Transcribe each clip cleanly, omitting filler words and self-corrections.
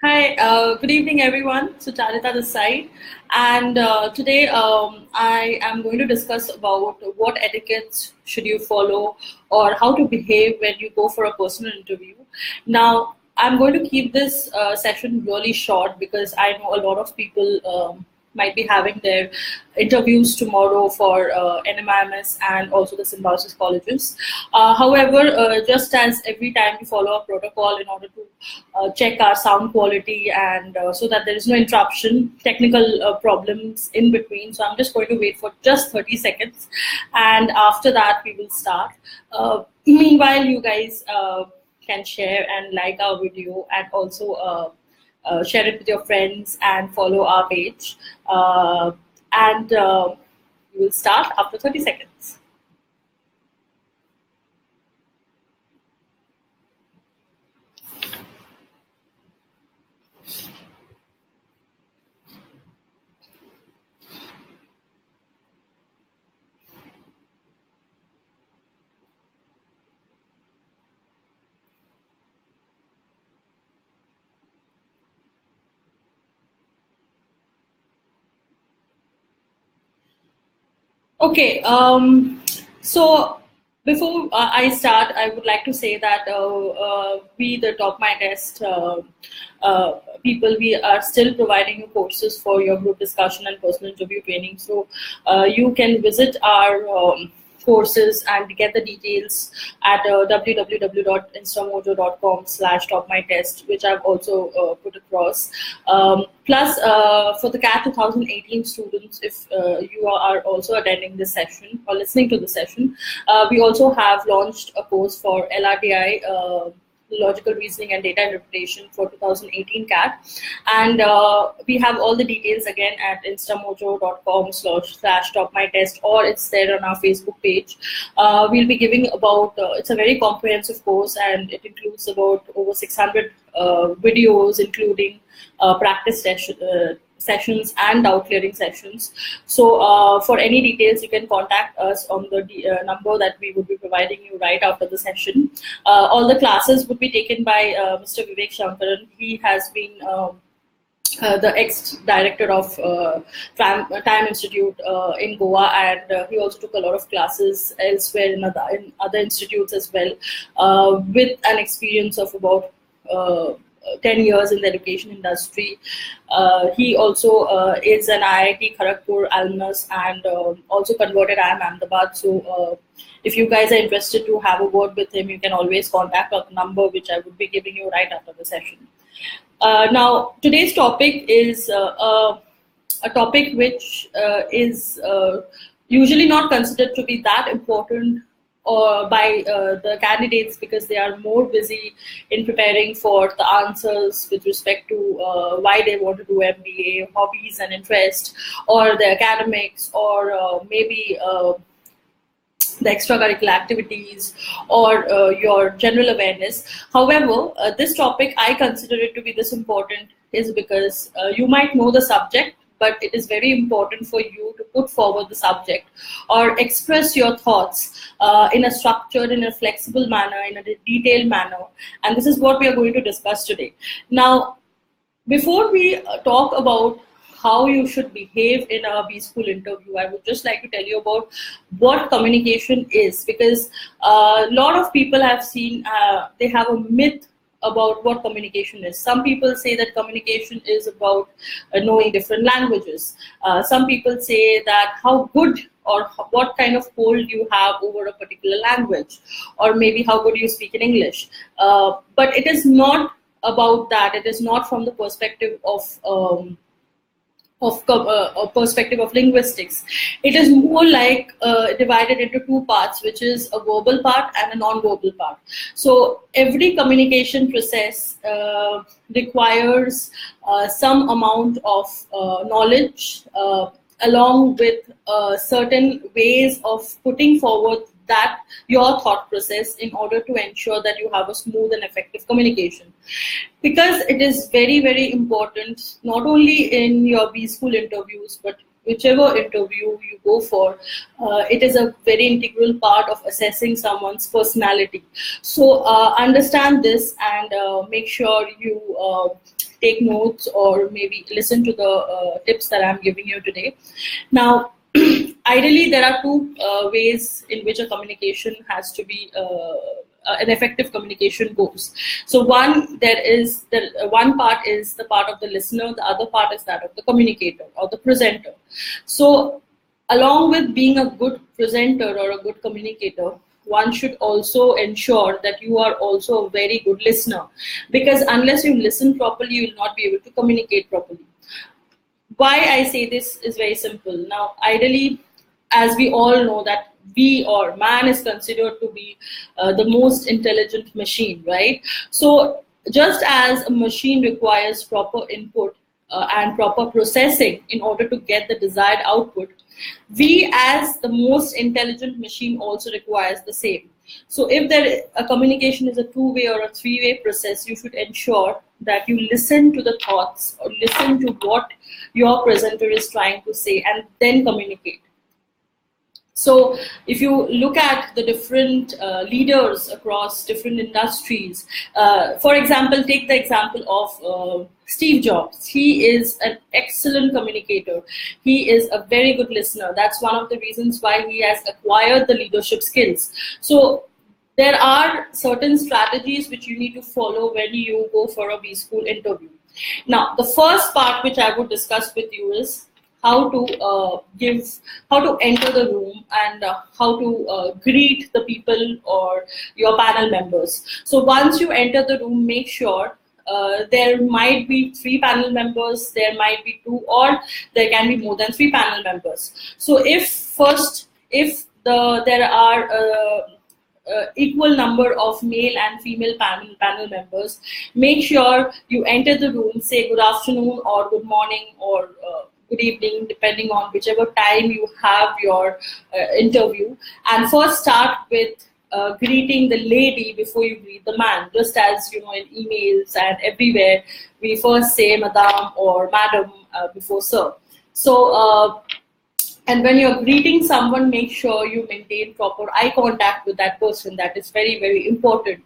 Hi, good evening, everyone. So, Charita this side, and today I am going to discuss about what etiquettes should you follow or how to behave when you go for a personal interview. Now, I'm going to keep this session really short because I know a lot of people might be having their interviews tomorrow for NMIMS and also the symbiosis colleges. However, just as every time we follow a protocol in order to check our sound quality and so that there is no interruption, technical problems in between. So I'm just going to wait for just 30 seconds and after that we will start. Meanwhile, you guys can share and like our video and also share it with your friends and follow our page. And we will start after 30 seconds. Okay, so before I start, I would like to say that we, the Top My Test people, we are still providing you courses for your group discussion and personal interview training. So you can visit our courses and get the details at www.instamojo.com/topmytest, which I've also put across. Plus, for the CAT 2018 students, if you are also attending this session or listening to the session, we also have launched a course for LRDI. Logical reasoning and data interpretation for 2018 CAT, and we have all the details again at instamojo.com/topmytest, or it's there on our Facebook page. We'll be giving about it's a very comprehensive course and it includes about over 600 videos, including practice sessions and doubt clearing sessions. So for any details, you can contact us on the number that we would be providing you right after the session. All the classes would be taken by Mr. Vivek Shankaran. He has been the ex-director of Time Institute in Goa, and he also took a lot of classes elsewhere in other institutes as well, with an experience of about 10 years in the education industry. He also is an IIT Kharagpur alumnus and also converted IIM Ahmedabad. So if you guys are interested to have a word with him, you can always contact our number, which I would be giving you right after the session. Now, today's topic is a topic which is usually not considered to be that important or by the candidates because they are more busy in preparing for the answers with respect to why they want to do MBA, hobbies and interest, or the academics, or maybe the extracurricular activities or your general awareness. However, this topic, I consider it to be this important is because you might know the subject, but it is very important for you to put forward the subject or express your thoughts in a structured, in a flexible manner, in a detailed manner. And this is what we are going to discuss today. Now, before we talk about how you should behave in a B school interview, I would just like to tell you about what communication is, because a lot of people have seen, they have a myth about what communication is. Some people say that communication is about knowing different languages. Some people say that how good or what kind of hold you have over a particular language, or maybe how good you speak in English. But it is not about that. It is not from the perspective of perspective of linguistics. It is more like divided into two parts, which is a verbal part and a non-verbal part. So every communication process requires some amount of knowledge along with certain ways of putting forward that your thought process in order to ensure that you have a smooth and effective communication, because it is very, very important not only in your B school interviews but whichever interview you go for, it is a very integral part of assessing someone's personality. So understand this and make sure you take notes or maybe listen to the tips that I'm giving you today. Now, ideally, there are two ways in which a communication has to be an effective communication goes. So one part is the part of the listener, the other part is that of the communicator or the presenter. So along with being a good presenter or a good communicator, one should also ensure that you are also a very good listener, because unless you listen properly, you will not be able to communicate properly. Why I say this is very simple. Now, ideally, as we all know that man is considered to be the most intelligent machine, right? So just as a machine requires proper input and proper processing in order to get the desired output, we as the most intelligent machine also requires the same. So if a communication is a two-way or a three-way process, you should ensure that you listen to the thoughts or listen to what your presenter is trying to say and then communicate. So if you look at the different leaders across different industries, for example, take the example of Steve Jobs. He is an excellent communicator. He is a very good listener. That's one of the reasons why he has acquired the leadership skills. So there are certain strategies which you need to follow when you go for a B-School interview. Now, the first part which I would discuss with you is how to enter the room and how to greet the people or your panel members. So once you enter the room, make sure there might be 3 panel members, there might be 2, or there can be more than 3 panel members. So if there are equal number of male and female panel members, make sure you enter the room, say good afternoon or good morning or good evening, depending on whichever time you have your interview, and first start with greeting the lady before you greet the man. Just as you know, in emails and everywhere, we first say madam or madam before sir. So and when you're greeting someone, make sure you maintain proper eye contact with that person. That is very, very important.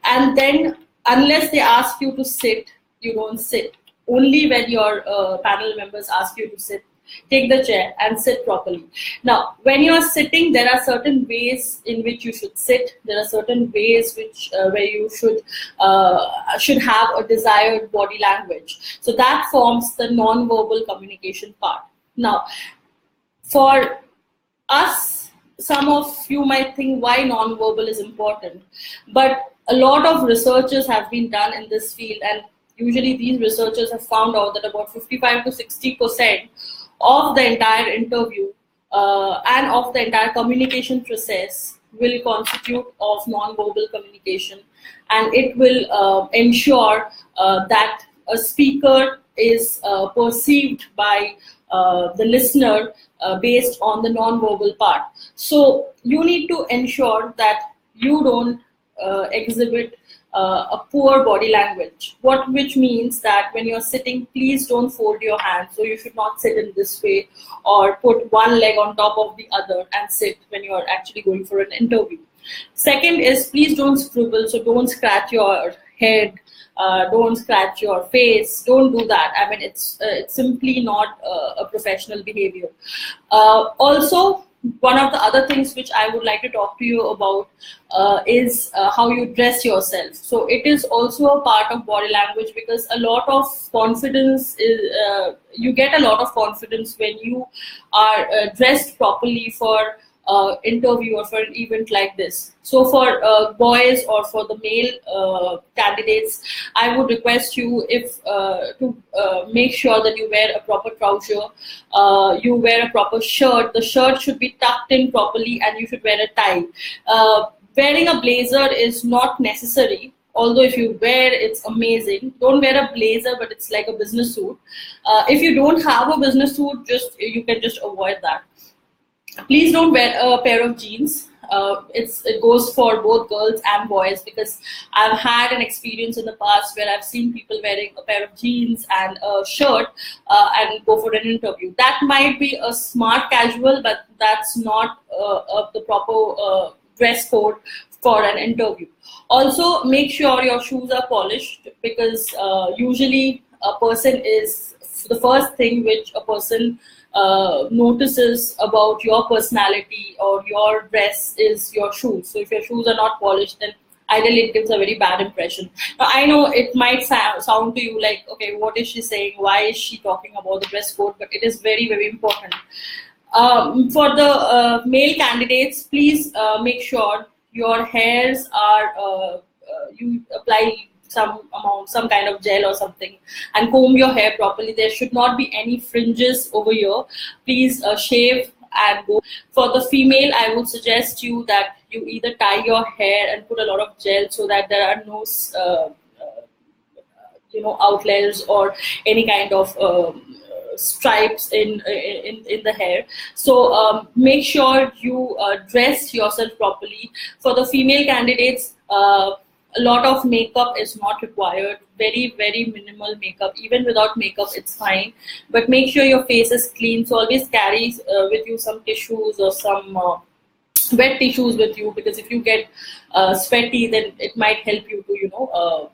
And then unless they ask you to sit, you don't sit. Only when your panel members ask you to sit, take the chair and sit properly. Now, when you are sitting, there are certain ways in which you should sit. There are certain ways where you should have a desired body language. So that forms the non-verbal communication part. Now, for us, some of you might think why non-verbal is important, but a lot of researches have been done in this field, and usually these researchers have found out that about 55 to 60% of the entire interview and of the entire communication process will constitute of non-verbal communication, and it will ensure that a speaker is perceived by the listener based on the non-verbal part. So you need to ensure that you don't exhibit a poor body language, which means that when you're sitting, please don't fold your hands. So you should not sit in this way or put one leg on top of the other and sit when you're actually going for an interview. Second is, please don't scribble. So don't scratch your head, don't scratch your face, don't do that. I mean, it's simply not a professional behavior. Also, one of the other things which I would like to talk to you about is how you dress yourself. So it is also a part of body language, because a lot of confidence is, you get a lot of confidence when you are dressed properly for interview or for an event like this. So for boys or for the male candidates, I would request you to make sure that you wear a proper trouser, you wear a proper shirt. The shirt should be tucked in properly, and you should wear a tie. Wearing a blazer is not necessary, although if you wear, it's amazing. Don't wear a blazer, but it's like a business suit. If you don't have a business suit, you can just avoid that. Please don't wear a pair of jeans. it goes for both girls and boys, because I've had an experience in the past where I've seen people wearing a pair of jeans and a shirt and go for an interview. That might be a smart casual, but that's not the proper dress code for an interview. Also, make sure your shoes are polished, because usually a person is the first thing which a person notices about your personality or your dress is your shoes. So if your shoes are not polished, then ideally it gives a very bad impression. Now, I know it might sound to you like, okay, what is she saying? Why is she talking about the dress code? But it is very, very important. For the male candidates, please make sure your hairs are, you apply some kind of gel or something, and comb your hair properly. There should not be any fringes over here. Please shave and go. For the female, I would suggest you that you either tie your hair and put a lot of gel, so that there are no outliers or any kind of stripes in the hair. So make sure you dress yourself properly. For the female candidates, a lot of makeup is not required. Very, very minimal makeup. Even without makeup, it's fine. But make sure your face is clean. So always carry with you some tissues or some wet tissues with you, because if you get sweaty, then it might help you to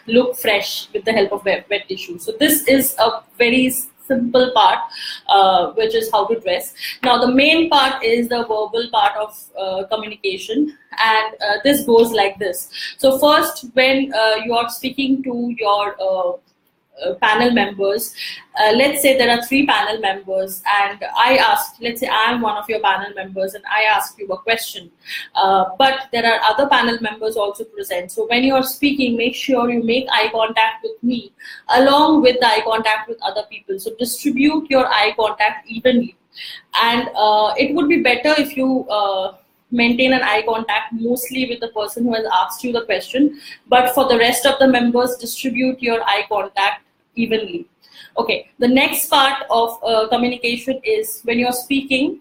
look fresh with the help of wet tissues. So this is a very simple part, which is how to dress. Now the main part is the verbal part of communication, and this goes like this. So first, when you are speaking to your panel members, let's say there are 3 panel members, and let's say I am one of your panel members, and I ask you a question, but there are other panel members also present. So when you are speaking, make sure you make eye contact with me along with the eye contact with other people. So distribute your eye contact evenly, and it would be better if you maintain an eye contact mostly with the person who has asked you the question, but for the rest of the members, distribute your eye contact evenly. Okay, the next part of communication is when you're speaking,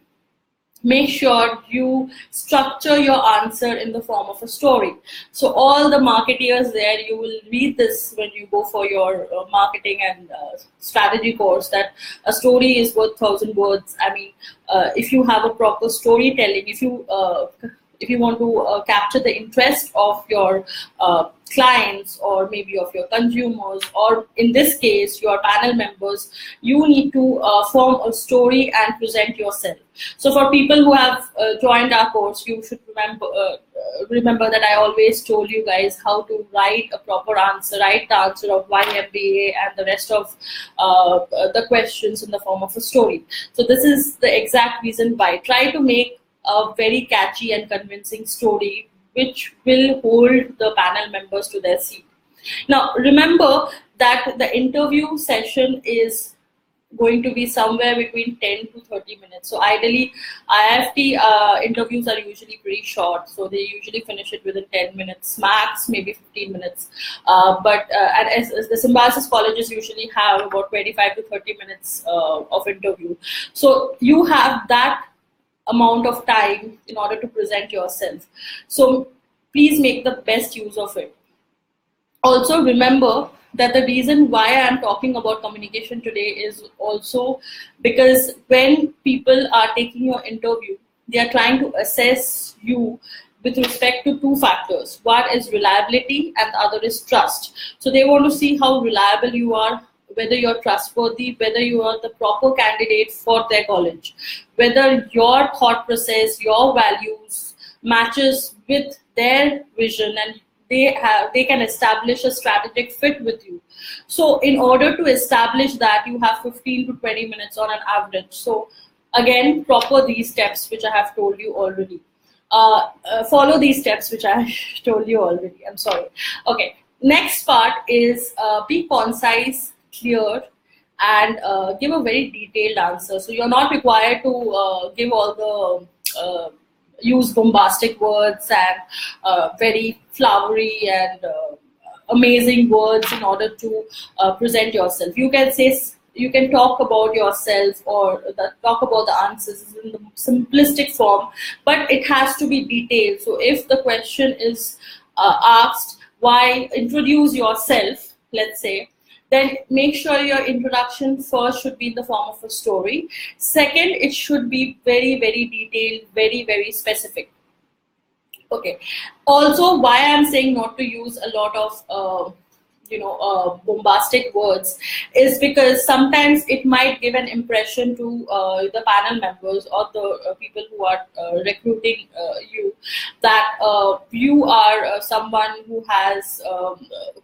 make sure you structure your answer in the form of a story. So all the marketeers there, you will read this when you go for your marketing and strategy course, that a story is worth 1,000 words. I mean, if you have a proper storytelling, if you want to capture the interest of your clients, or maybe of your consumers, or in this case your panel members, you need to form a story and present yourself. So for people who have joined our course, you should remember that I always told you guys how to write a proper answer, write the answer of why MBA and the rest of the questions in the form of a story. So this is the exact reason why. Try to make a very catchy and convincing story which will hold the panel members to their seat. Now remember that the interview session is going to be somewhere between 10 to 30 minutes. So ideally, IFT interviews are usually pretty short, so they usually finish it within 10 minutes max, maybe 15 minutes. But as the symbiosis colleges usually have about 25 to 30 minutes of interview. So you have that amount of time in order to present yourself. So please make the best use of it. Also remember that the reason why I am talking about communication today is also because when people are taking your interview, they are trying to assess you with respect to 2 factors. One is reliability and the other is trust. So they want to see how reliable you are, whether you're trustworthy, whether you are the proper candidate for their college, whether your thought process, your values matches with their vision, and they can establish a strategic fit with you. So in order to establish that, you have 15 to 20 minutes on an average. So again, proper these steps which I have told you already. Follow these steps which I told you already. I'm sorry. Okay. Next part is be concise, clear, and give a very detailed answer. So you're not required to give all the use bombastic words and very flowery and amazing words in order to present yourself. You can say you can talk about yourself or talk about the answers in the simplistic form, but it has to be detailed. So if the question is asked, why introduce yourself, let's say, then make sure your introduction first should be in the form of a story. Second, it should be very, very detailed, very, very specific. Okay. Also, why I'm saying not to use a lot of bombastic words is because sometimes it might give an impression to the panel members or the people who are recruiting you, that you are someone who has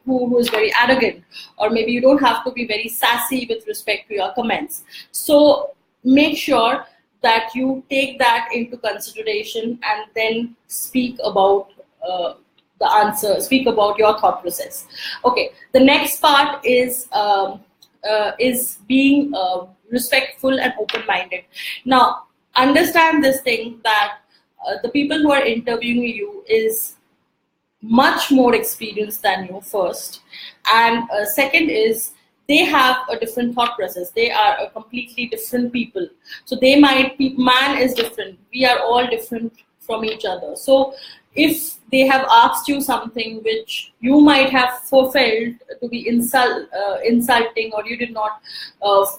who is very arrogant, or maybe you don't have to be very sassy with respect to your comments. So make sure that you take that into consideration and then speak about the answer, speak about your thought process. Okay, the next part is being respectful and open-minded. Now, understand this thing that the people who are interviewing you is much more experienced than you, first, and second is they have a different thought process. They are a completely different people. So they might be, man is different. We are all different from each other. So if they have asked you something which you might have felt to be insulting, or you did not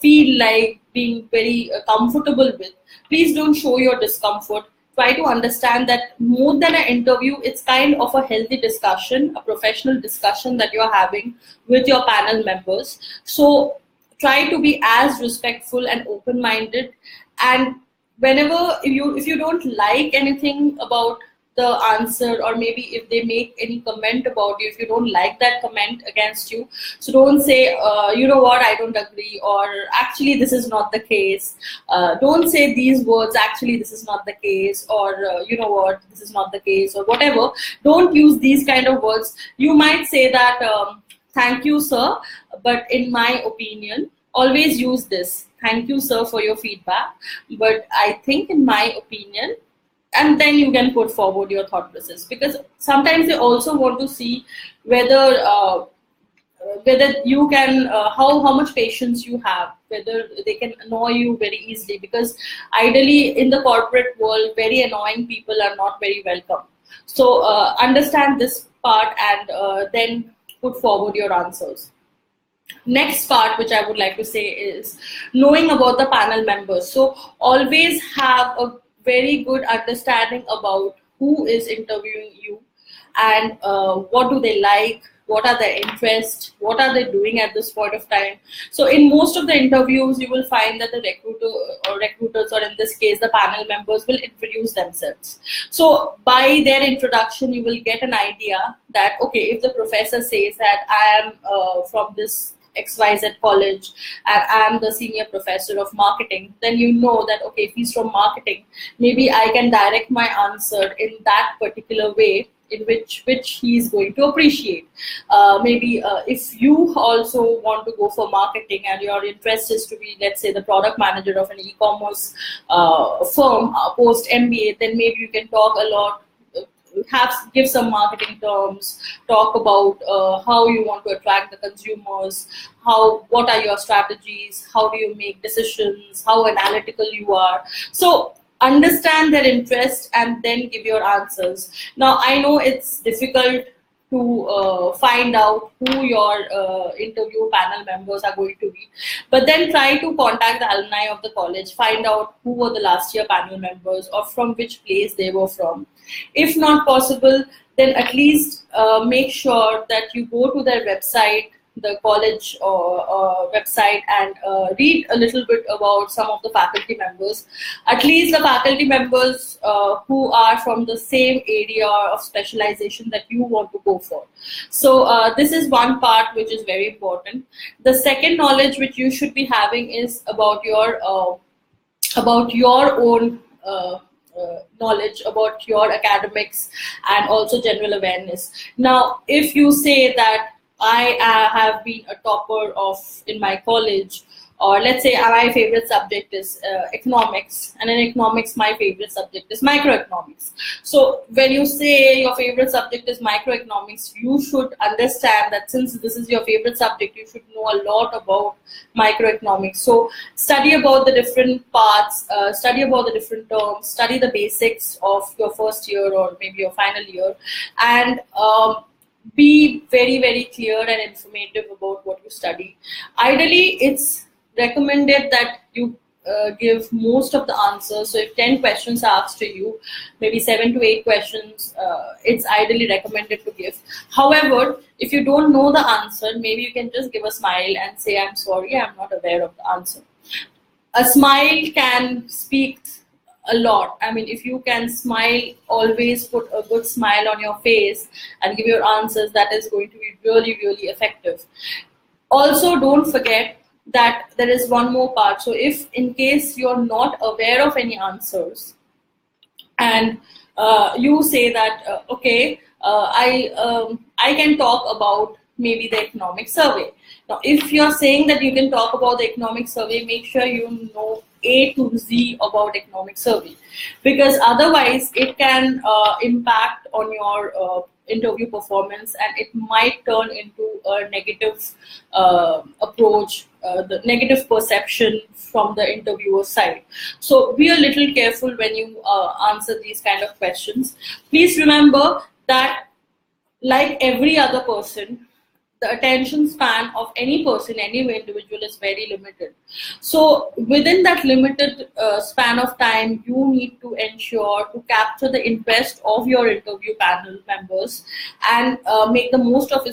feel like being very comfortable with, please don't show your discomfort. Try to understand that more than an interview, it's kind of a healthy discussion, a professional discussion that you're having with your panel members. So try to be as respectful and open-minded. And whenever if you don't like anything about the answer, or maybe if they make any comment about you, if you don't like that comment against you, so don't say, you know what, I don't agree, or actually this is not the case. Don't say these words, actually this is not the case, or you know what, this is not the case, or whatever. Don't use these kind of words. You might say that, thank you sir, but in my opinion, always use this, thank you sir for your feedback, but I think in my opinion, and then you can put forward your thought process. Because sometimes they also want to see whether you can how much patience you have, whether they can annoy you very easily, because ideally in the corporate world, very annoying people are not very welcome. So understand this part, and then put forward your answers. Next part which I would like to say is knowing about the panel members. So always have a very good understanding about who is interviewing you, and what do they like, what are their interests, what are they doing at this point of time. So in most of the interviews, you will find that the recruiters, or in this case the panel members, will introduce themselves. So by their introduction, you will get an idea that, okay, if the professor says that I am from this XYZ college and I'm the senior professor of marketing, then you know that, okay, if he's from marketing, maybe I can direct my answer in that particular way in which he's going to appreciate. Maybe if you also want to go for marketing and your interest is to be, let's say, the product manager of an e-commerce firm post MBA, then maybe you can talk a lot, give some marketing terms, talk about how you want to attract the consumers, what are your strategies, how do you make decisions, how analytical you are. So understand their interest and then give your answers. Now I know it's difficult to find out who your interview panel members are going to be, but then try to contact the alumni of the college, find out who were the last year panel members or from which place they were from. If not possible, then at least make sure that you go to their website, the college website, and read a little bit about some of the faculty members, at least the faculty members who are from the same area of specialization that you want to go for. So this is one part which is very important. The second knowledge which you should be having is about your own knowledge, about your academics, and also general awareness. Now, if you say that I have been a topper in my college, Or let's say my favorite subject is economics, and in economics my favorite subject is microeconomics. So when you say your favorite subject is microeconomics, you should understand that since this is your favorite subject, you should know a lot about microeconomics. So study about the different parts, study about the different terms, study the basics of your first year or maybe your final year, and be very, very clear and informative about what you study. Ideally, it's recommended that you give most of the answers. So if 10 questions are asked to you, maybe 7 to 8 questions, it's ideally recommended to give. However, if you don't know the answer, maybe you can just give a smile and say, I'm sorry, I'm not aware of the answer. A smile can speak a lot. I mean, if you can smile, always put a good smile on your face and give your answers, that is going to be really, really effective. Also, don't forget that there is one more part. So if in case you're not aware of any answers, and you say that okay, I can talk about maybe the economic survey. Now, if you're saying that you can talk about the economic survey, make sure you know A to Z about economic survey, because otherwise it can impact on your interview performance, and it might turn into a negative approach, the negative perception from the interviewer side. So be a little careful when you answer these kind of questions. Please remember that, like every other person, the attention span of any person, any individual is very limited. So within that limited span of time, you need to ensure to capture the interest of your interview panel members and make the most of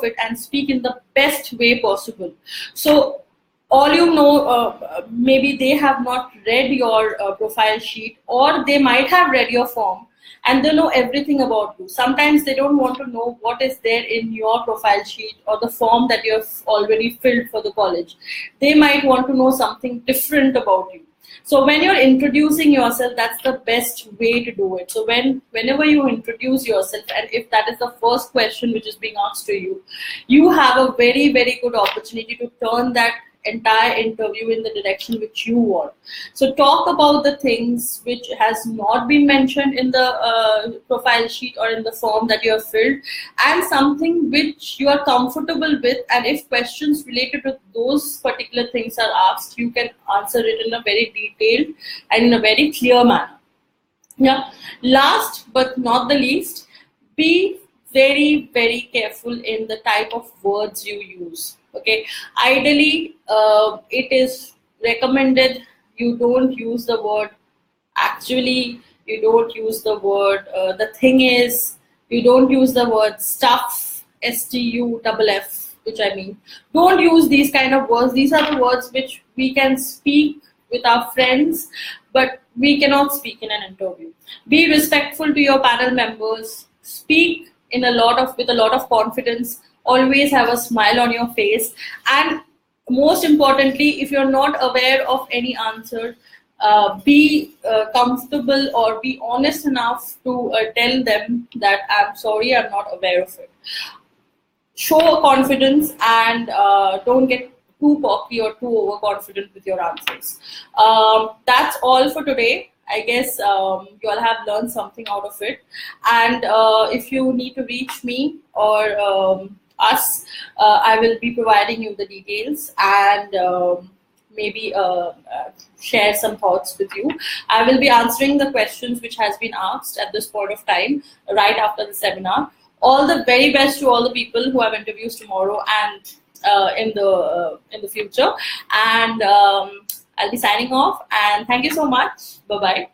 it and speak in the best way possible. So all you know, maybe they have not read your profile sheet, or they might have read your form and they know everything about you. Sometimes they don't want to know what is there in your profile sheet or the form that you have already filled for the college. They might want to know something different about you. So when you're introducing yourself, that's the best way to do it. So whenever you introduce yourself, and if that is the first question which is being asked to you, you have a very, very good opportunity to turn that entire interview in the direction which you want. So talk about the things which has not been mentioned in the profile sheet or in the form that you have filled, and something which you are comfortable with, and if questions related to those particular things are asked, you can answer it in a very detailed and in a very clear manner. Yeah. Last but not the least, be very, very careful in the type of words you use. Okay, ideally, it is recommended you don't use the word actually, you don't use the word the thing is, you don't use the word stuff, STUFF, which I mean. Don't use these kind of words. These are the words which we can speak with our friends, but we cannot speak in an interview. Be respectful to your panel members. Speak with a lot of confidence. Always have a smile on your face, and most importantly, if you're not aware of any answer, be comfortable or be honest enough to tell them that I'm sorry, I'm not aware of it. Show confidence, and don't get too cocky or too overconfident with your answers. That's all for today. I guess you all have learned something out of it. And if you need to reach me or us, I will be providing you the details and maybe share some thoughts with you. I will be answering the questions which has been asked at this point of time right after the seminar. All the very best to all the people who have interviews tomorrow and in the future. And I'll be signing off. And thank you so much. Bye bye.